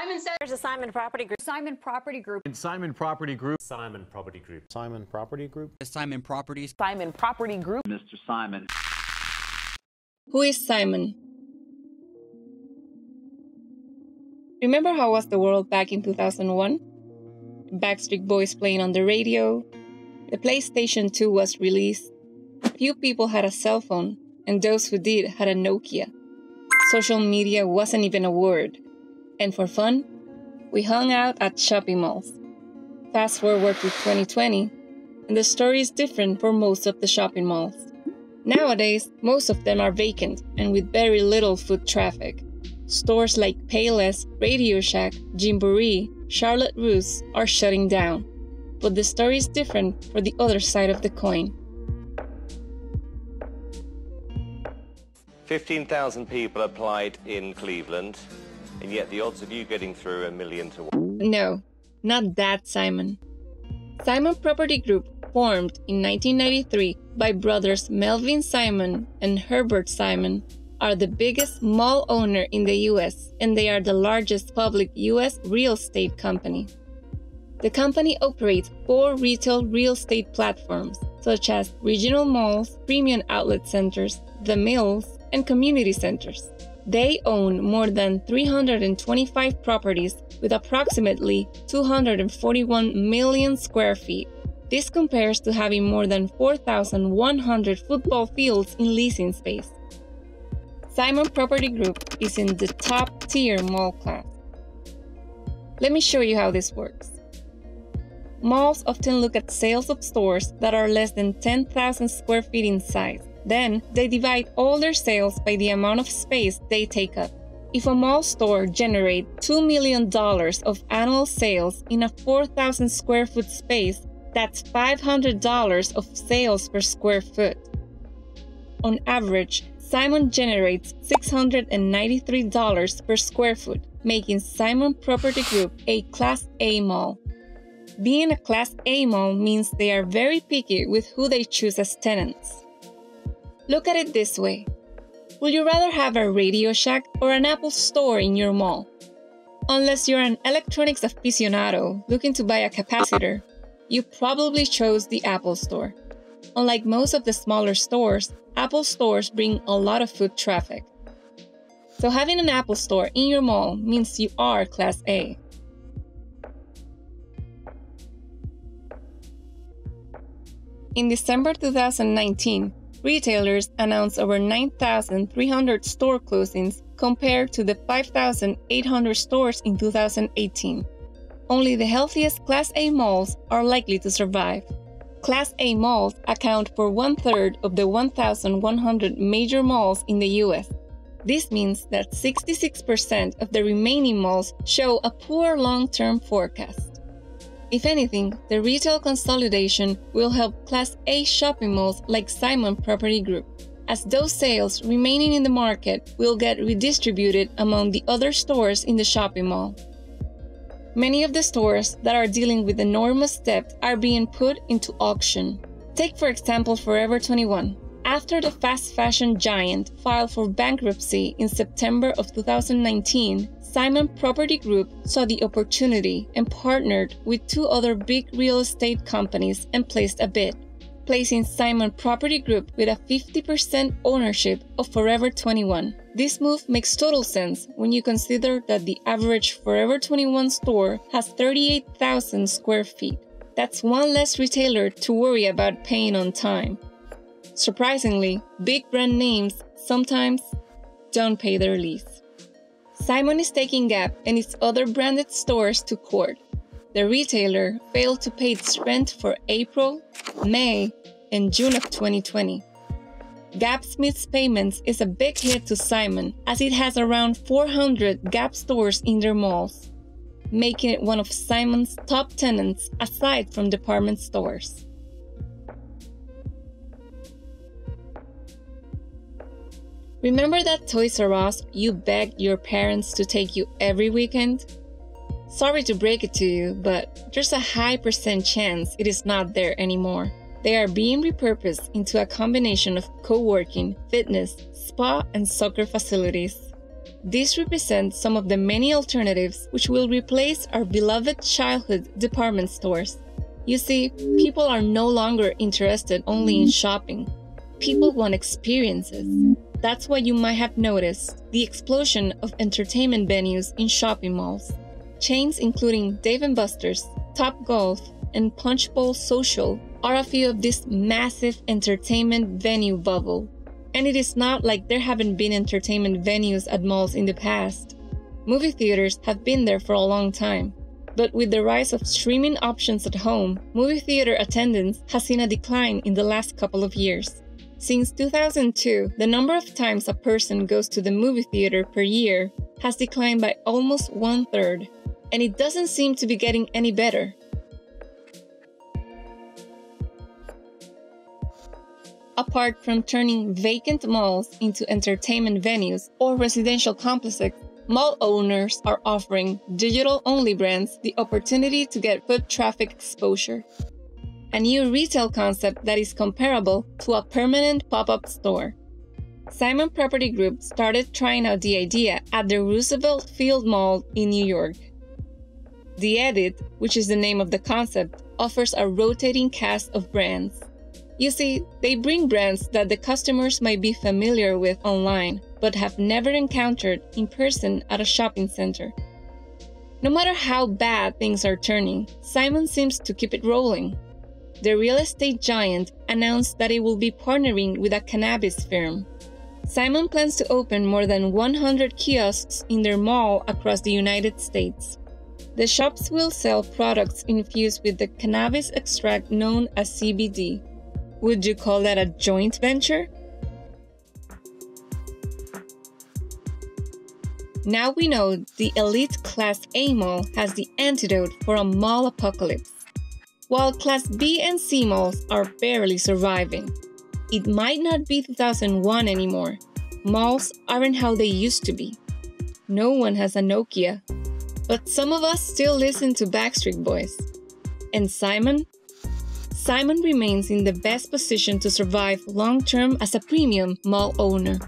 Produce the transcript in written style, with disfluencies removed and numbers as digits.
Simon said there's a Simon Property Group. Simon Property Group. Simon Property Group. Simon Property Group. Simon Property Group. Simon Properties. Simon Property Group. Mr. Simon. Who is Simon? Remember how was the world back in 2001? Backstreet Boys playing on the radio. The PlayStation 2 was released. Few people had a cell phone, and those who did had a Nokia. Social media wasn't even a word. And for fun, we hung out at shopping malls. Fast forward to 2020, and the story is different for most of the shopping malls. Nowadays, most of them are vacant and with very little foot traffic. Stores like Payless, Radio Shack, Gymboree, Charlotte Russe are shutting down. But the story is different for the other side of the coin. 15,000 people applied in Cleveland, and yet the odds of you getting through are 1,000,000 to 1. No, not that Simon. Simon Property Group formed in 1993 by brothers Melvin Simon and Herbert Simon are the biggest mall owner in the US, and they are the largest public US real estate company. The company operates 4 retail real estate platforms, such as regional malls, premium outlet centers, the mills, and community centers. They own more than 325 properties with approximately 241 million square feet. This compares to having more than 4,100 football fields in leasing space. Simon Property Group is in the top-tier mall class. Let me show you how this works. Malls often look at sales of stores that are less than 10,000 square feet in size. Then, they divide all their sales by the amount of space they take up. If a mall store generates $2 million of annual sales in a 4,000 square foot space, that's $500 of sales per square foot. On average, Simon generates $693 per square foot, making Simon Property Group a Class A mall. Being a Class A mall means they are very picky with who they choose as tenants. Look at it this way. Would you rather have a Radio Shack or an Apple store in your mall? Unless you're an electronics aficionado looking to buy a capacitor, you probably chose the Apple store. Unlike most of the smaller stores, Apple stores bring a lot of foot traffic. So having an Apple store in your mall means you are Class A. In December 2019, retailers announced over 9,300 store closings compared to the 5,800 stores in 2018. Only the healthiest Class A malls are likely to survive. Class A malls account for 1/3 of the 1,100 major malls in the US. This means that 66% of the remaining malls show a poor long-term forecast. If anything, the retail consolidation will help Class A shopping malls like Simon Property Group, as those sales remaining in the market will get redistributed among the other stores in the shopping mall. Many of the stores that are dealing with enormous debt are being put into auction. Take for example Forever 21. After the fast fashion giant filed for bankruptcy in September of 2019, Simon Property Group saw the opportunity and partnered with 2 other big real estate companies and placed a bid, placing Simon Property Group with a 50% ownership of Forever 21. This move makes total sense when you consider that the average Forever 21 store has 38,000 square feet. That's one less retailer to worry about paying on time. Surprisingly, big brand names sometimes don't pay their lease. Simon is taking Gap and its other branded stores to court. The retailer failed to pay its rent for April, May, and June of 2020. Gap's missed payments is a big hit to Simon, as it has around 400 Gap stores in their malls, making it one of Simon's top tenants aside from department stores. Remember that Toys R Us you begged your parents to take you every weekend? Sorry to break it to you, but there's a high % chance it is not there anymore. They are being repurposed into a combination of co-working, fitness, spa, and soccer facilities. These represent some of the many alternatives which will replace our beloved childhood department stores. You see, people are no longer interested only in shopping. People want experiences. That's why you might have noticed the explosion of entertainment venues in shopping malls. Chains including Dave & Buster's, Top Golf, and Punch Bowl Social are a few of this massive entertainment venue bubble. And it is not like there haven't been entertainment venues at malls in the past. Movie theaters have been there for a long time. But with the rise of streaming options at home, movie theater attendance has seen a decline in the last couple of years. Since 2002, the number of times a person goes to the movie theater per year has declined by almost 1/3, and it doesn't seem to be getting any better. Apart from turning vacant malls into entertainment venues or residential complexes, mall owners are offering digital-only brands the opportunity to get foot traffic exposure. A new retail concept that is comparable to a permanent pop-up store. Simon Property Group started trying out the idea at the Roosevelt Field Mall in New York. The Edit, which is the name of the concept, offers a rotating cast of brands. You see, they bring brands that the customers might be familiar with online, but have never encountered in person at a shopping center. No matter how bad things are turning, Simon seems to keep it rolling. The real estate giant announced that it will be partnering with a cannabis firm. Simon plans to open more than 100 kiosks in their mall across the United States. The shops will sell products infused with the cannabis extract known as CBD. Would you call that a joint venture? Now we know the elite Class A mall has the antidote for a mall apocalypse. While Class B and C malls are barely surviving. It might not be 2001 anymore. Malls aren't how they used to be. No one has a Nokia. But some of us still listen to Backstreet Boys. And Simon? Simon remains in the best position to survive long-term as a premium mall owner.